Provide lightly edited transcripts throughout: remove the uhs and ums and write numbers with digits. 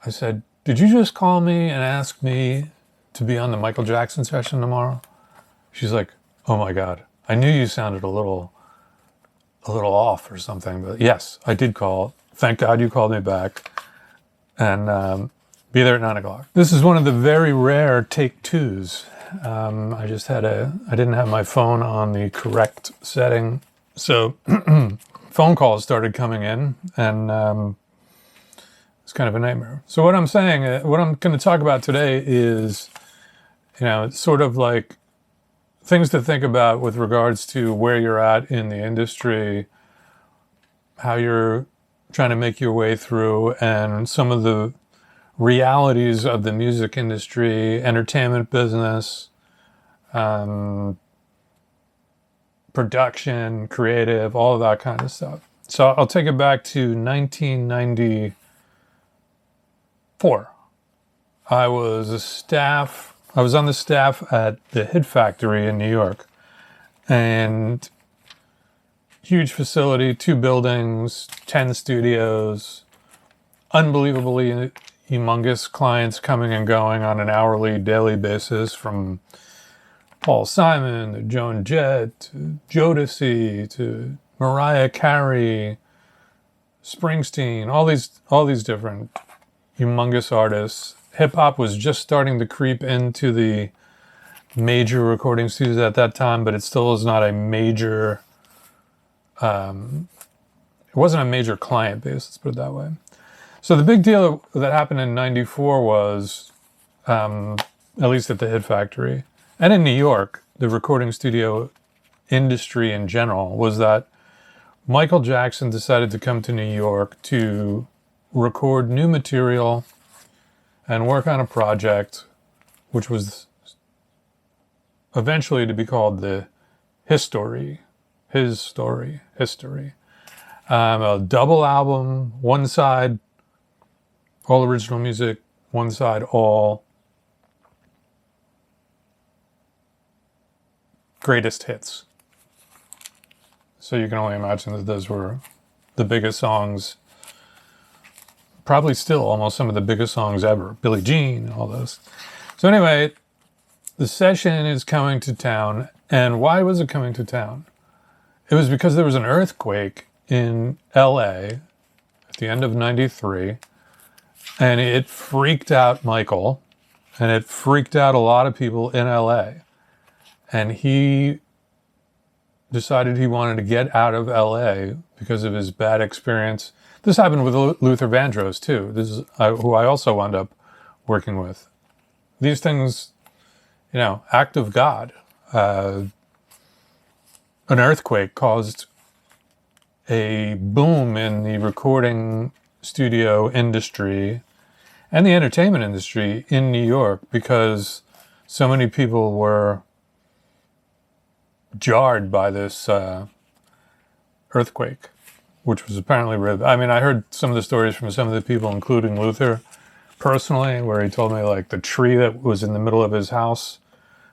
I said, did you just call me and ask me to be on the Michael Jackson session tomorrow? She's like, oh my God, I knew you sounded a little off or something, but yes, I did call. Thank God you called me back, and be there at 9:00. This is one of the very rare take twos. I didn't have my phone on the correct setting, so phone calls started coming in, and it's kind of a nightmare. So what I'm going to talk about today is, it's sort of like things to think about with regards to where you're at in the industry, how you're trying to make your way through, and some of the realities of the music industry, entertainment business, production, creative, all of that kind of stuff. So I'll take it back to 1994. I was on the staff at the Hit Factory in New York, and huge facility, 2 buildings, 10 studios, unbelievably humongous clients coming and going on an hourly, daily basis, from Paul Simon to Joan Jett to Jodeci to Mariah Carey, Springsteen, all these different humongous artists. Hip hop was just starting to creep into the major recording studios at that time, but it still is not a major. It wasn't a major client base, let's put it that way. So the big deal that happened in '94 was, at least at the Hit Factory and in New York, the recording studio industry in general, was that Michael Jackson decided to come to New York to record new material and work on a project which was eventually to be called the History. A double album, one side all original music, one side all greatest hits. So you can only imagine that those were the biggest songs, probably still almost some of the biggest songs ever. Billie Jean, all those. So anyway, the session is coming to town. And why was it coming to town? It was because there was an earthquake in LA at the end of '93. And it freaked out Michael. And it freaked out a lot of people in LA. And he decided he wanted to get out of LA because of his bad experience. This happened with Luther Vandross too. This is who I also wound up working with. These things, act of God. An earthquake caused a boom in the recording studio industry and the entertainment industry in New York because so many people were jarred by this earthquake, which was apparently I heard some of the stories from some of the people, including Luther personally, where he told me like the tree that was in the middle of his house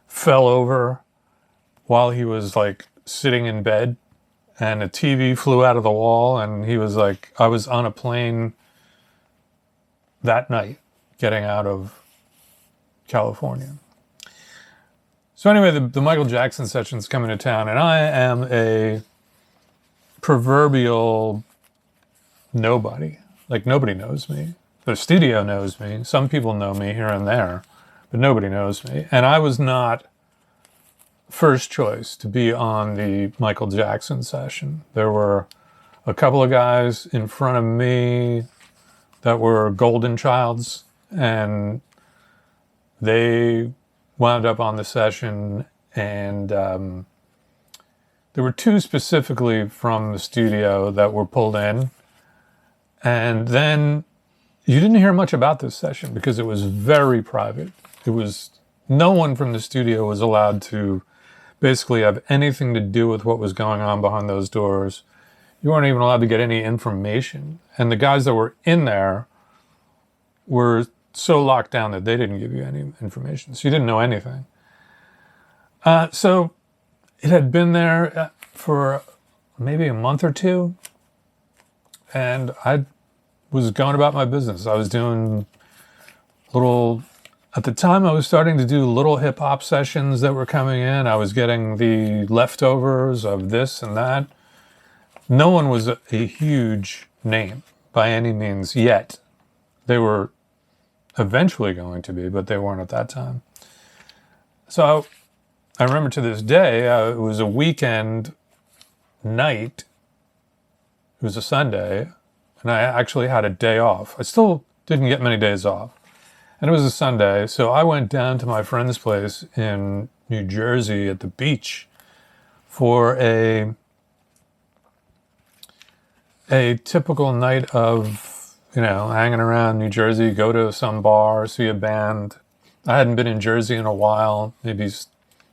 fell over while he was like sitting in bed, and a TV flew out of the wall, and he was like, I was on a plane that night getting out of California. So anyway, the Michael Jackson session's coming to town, and I am a proverbial nobody. Like, nobody knows me. The studio knows me. Some people know me here and there, but nobody knows me. And I was not first choice to be on the Michael Jackson session. There were a couple of guys in front of me that were golden childs, and they wound up on the session, and there were 2 specifically from the studio that were pulled in. And then you didn't hear much about this session because it was very private. No one from the studio was allowed to basically have anything to do with what was going on behind those doors. You weren't even allowed to get any information. And the guys that were in there were so locked down that they didn't give you any information. So you didn't know anything. So it had been there for maybe a month or 2. And I was going about my business. I was doing little, at the time I was starting to do little hip hop sessions that were coming in. I was getting the leftovers of this and that. No one was a huge name by any means yet. They were eventually going to be, but they weren't at that time. So I remember to this day, it was a weekend night. It was a Sunday, and I actually had a day off. I still didn't get many days off. And it was a Sunday, so I went down to my friend's place in New Jersey at the beach for a typical night of, hanging around New Jersey, go to some bar, see a band. I hadn't been in Jersey in a while, maybe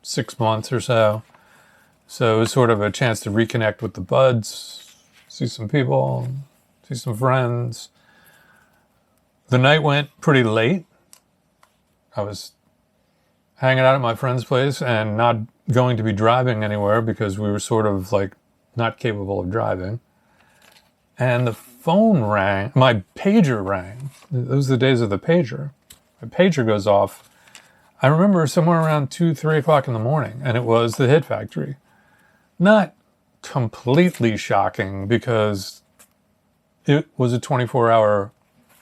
6 months or so. So it was sort of a chance to reconnect with the buds, see some people, see some friends. The night went pretty late. I was hanging out at my friend's place and not going to be driving anywhere because we were sort of like not capable of driving. And the phone rang, my pager rang. Those are the days of the pager. My pager goes off. I remember somewhere around 2, 3 o'clock in the morning, and it was the Hit Factory. Not completely shocking because it was a 24-hour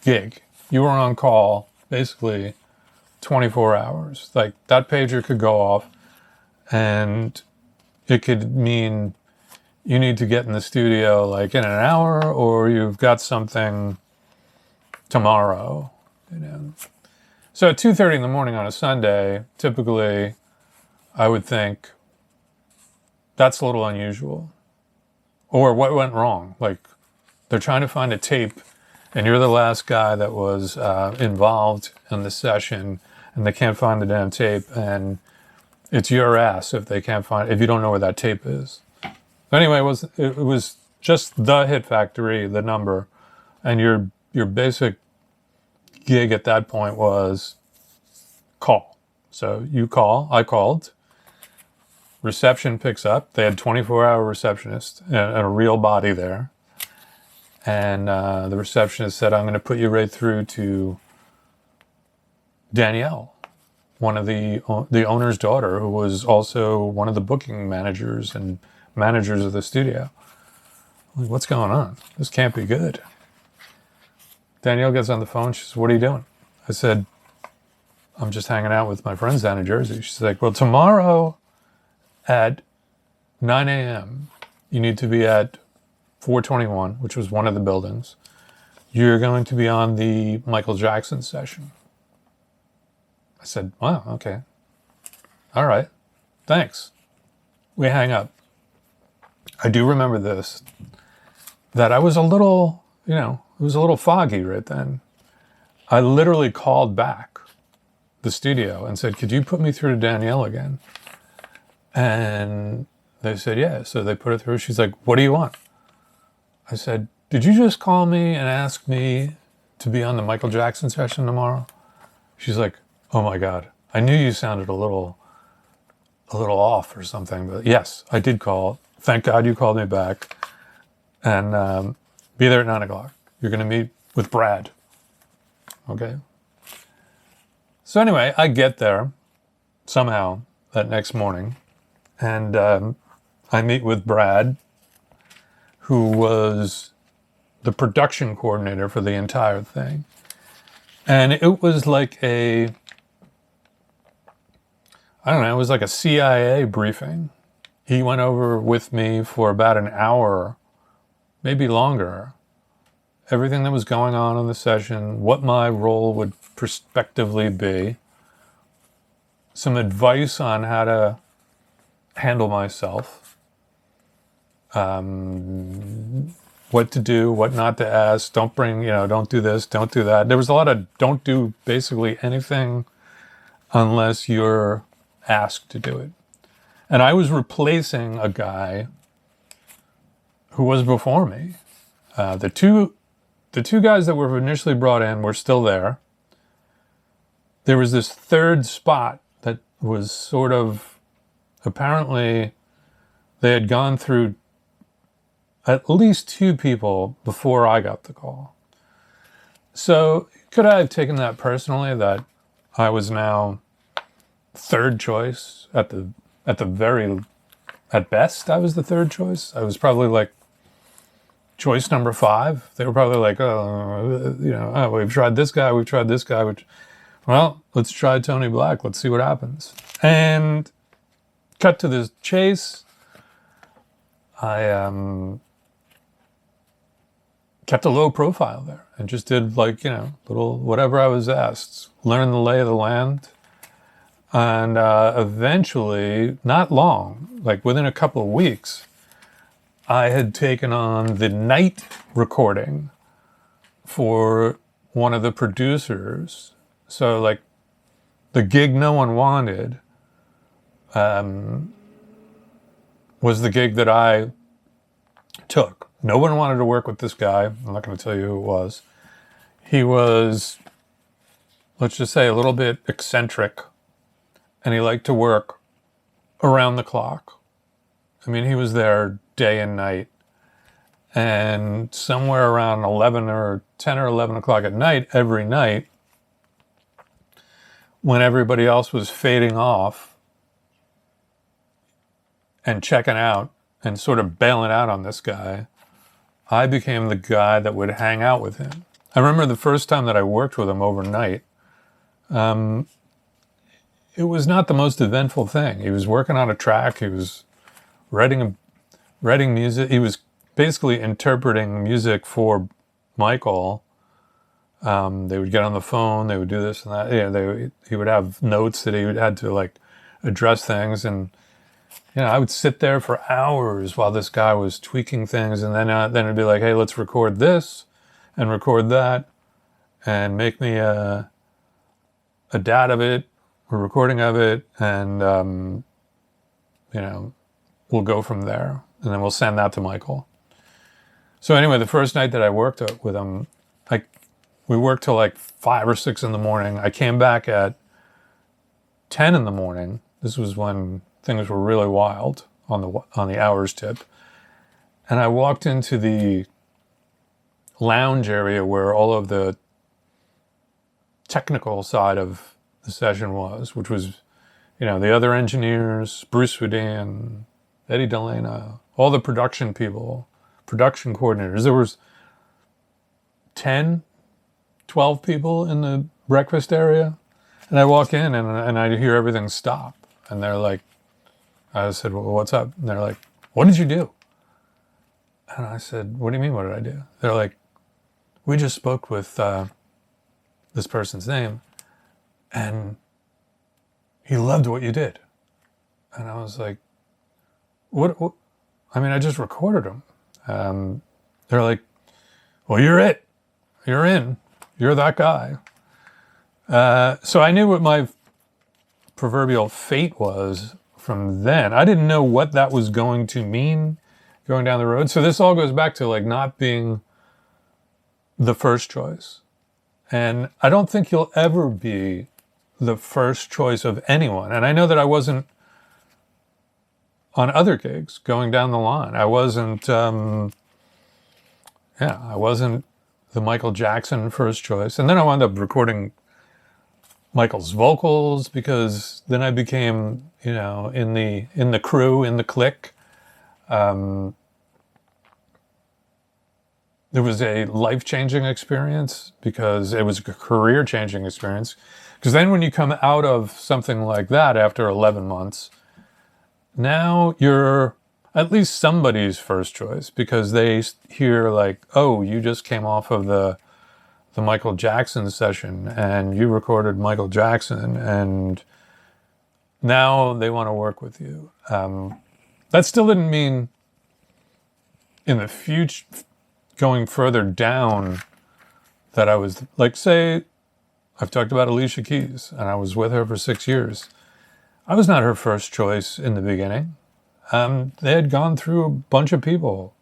gig. You were on call basically 24 hours. Like, that pager could go off and it could mean you need to get in the studio like in an hour, or you've got something tomorrow, So at 2:30 in the morning on a Sunday, typically I would think that's a little unusual. Or what went wrong? Like, they're trying to find a tape and you're the last guy that was involved in the session and they can't find the damn tape, and it's your ass if you don't know where that tape is. Anyway, it was just the Hit Factory, the number, and your basic gig at that point was call. So you call, I called, reception picks up. They had 24-hour receptionist and a real body there. And the receptionist said, I'm going to put you right through to Danielle, one of the owner's daughter, who was also one of the booking managers and managers of the studio. I'm like, what's going on? This can't be good. Danielle gets on the phone. She says, what are you doing? I said, I'm just hanging out with my friends down in Jersey. She's like, well, tomorrow at 9 a.m., you need to be at 421, which was one of the buildings. You're going to be on the Michael Jackson session. I said, wow, okay. All right. Thanks. We hang up. I do remember this, that I was a little, it was a little foggy right then. I literally called back the studio and said, could you put me through to Danielle again? And they said, yeah. So they put it through. She's like, what do you want? I said, did you just call me and ask me to be on the Michael Jackson session tomorrow? She's like, oh my God, I knew you sounded a little off or something, but yes, I did call. Thank God you called me back. And be there at 9 o'clock. You're going to meet with Brad. Okay? So anyway, I get there somehow that next morning, and I meet with Brad, who was the production coordinator for the entire thing. And it was like it was like a CIA briefing. He went over with me for about an hour, maybe longer, everything that was going on in the session, what my role would prospectively be, some advice on how to handle myself, what to do, what not to ask, don't do this, don't do that. There was a lot of don't do basically anything unless you're asked to do it. And I was replacing a guy who was before me. The two guys that were initially brought in were still there. There was this third spot that was sort of, apparently they had gone through at least 2 people before I got the call. So Could I have taken that personally, that I was now third choice at best, I was the third choice. I was probably like choice number 5. They were probably like, we've tried this guy, well, let's try Tony Black. Let's see what happens. And cut to the chase. I kept a low profile there and just did little whatever I was asked. Learn the lay of the land. And eventually, not long, like within a couple of weeks, I had taken on the night recording for one of the producers. So like the gig no one wanted was the gig that I took. No one wanted to work with this guy. I'm not going to tell you who it was. He was, let's just say, a little bit eccentric, and he liked to work around the clock. I mean, he was there day and night. And somewhere around 10 or 11 o'clock at night, every night, when everybody else was fading off and checking out and sort of bailing out on this guy, I became the guy that would hang out with him. I remember the first time that I worked with him overnight. It was not the most eventful thing. He was working on a track. He was writing music. He was basically interpreting music for Michael. They would get on the phone. They would do this and that. Yeah, he would have notes that he had to like address things, and I would sit there for hours while this guy was tweaking things, and then it'd be like, hey, let's record this and record that, and make me a DAT of it, a recording of it, and we'll go from there, and then we'll send that to Michael. So anyway, the first night that I worked with him, we worked till like 5 or 6 in the morning. I came back at 10 in the morning. This was when things were really wild on the hours tip. And I walked into the lounge area where all of the technical side of the session was, which was, the other engineers, Bruce Houdin, Eddie Delana, all the production people, production coordinators. There was 10, 12 people in the breakfast area. And I walk in and I hear everything stop. And they're like, I said, well, what's up? And they're like, what did you do? And I said, what do you mean, what did I do? They're like, we just spoke with this person's name, and he loved what you did. And I was like, what? I mean, I just recorded him. They're like, well, you're it. You're in. You're that guy. So I knew what my proverbial fate was from then. I didn't know what that was going to mean going down the road. So this all goes back to like not being the first choice. And I don't think you'll ever be the first choice of anyone. And I know that I wasn't on other gigs going down the line. I wasn't, I wasn't the Michael Jackson first choice. And then I wound up recording Michael's vocals, because then I became, in the crew, in the clique. There was a life-changing experience, because it was a career-changing experience. Because then when you come out of something like that after 11 months, now you're at least somebody's first choice, because they hear like, oh, you just came off of the Michael Jackson session and you recorded Michael Jackson, and now they want to work with you. That still didn't mean in the future, going further down, that I was like, say, I've talked about Alicia Keys, and I was with her for 6 years. I was not her first choice in the beginning. They had gone through a bunch of people.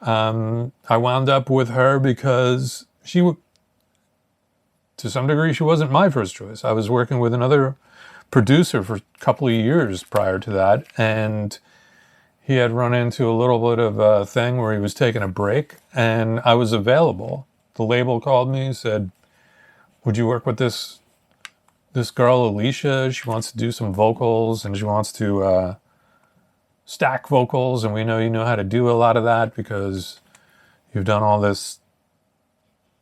I wound up with her because to some degree, she wasn't my first choice. I was working with another producer for a couple of years prior to that, and he had run into a little bit of a thing where he was taking a break, and I was available. The label called me, said, would you work with this girl, Alicia? She wants to do some vocals, and she wants to stack vocals, and we know you know how to do a lot of that because you've done all this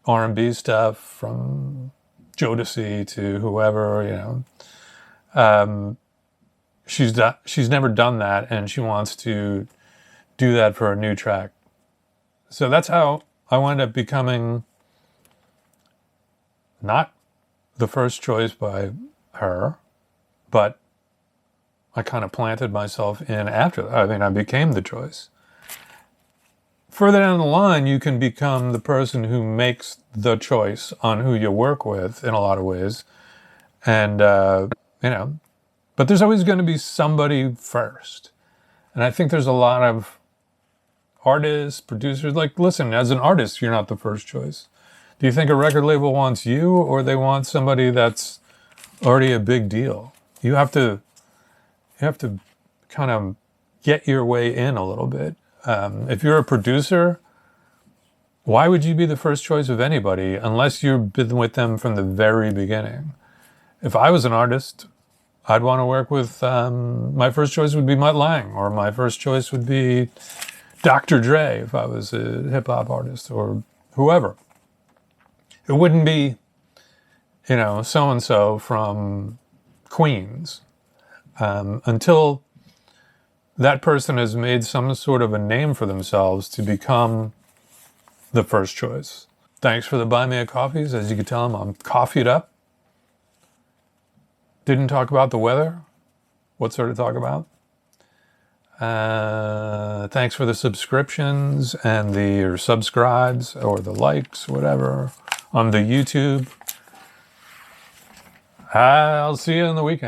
R&B stuff from Jodeci to whoever, you know. She's never done that, and she wants to do that for a new track. So that's how I wound up becoming not the first choice by her, but I kind of planted myself in after that. I mean, I became the choice. Further down the line, you can become the person who makes the choice on who you work with in a lot of ways. And, you know, but there's always going to be somebody first. And I think there's a lot of artists, producers, like, listen, as an artist, you're not the first choice. Do you think a record label wants you, or they want somebody that's already a big deal? You have to kind of get your way in a little bit. If you're a producer, why would you be the first choice of anybody unless you've been with them from the very beginning? If I was an artist, I'd want to work with, my first choice would be Mutt Lange, or my first choice would be Dr. Dre if I was a hip-hop artist, or whoever. It wouldn't be, you know, so-and-so from Queens, until that person has made some sort of a name for themselves to become the first choice. Thanks for the Buy Me a Coffees. As you can tell, I'm coffeeed up. Didn't talk about the weather. What's there to talk about? Thanks for the subscriptions and the subscribes or the likes, whatever, on the YouTube. I'll see you in the weekend.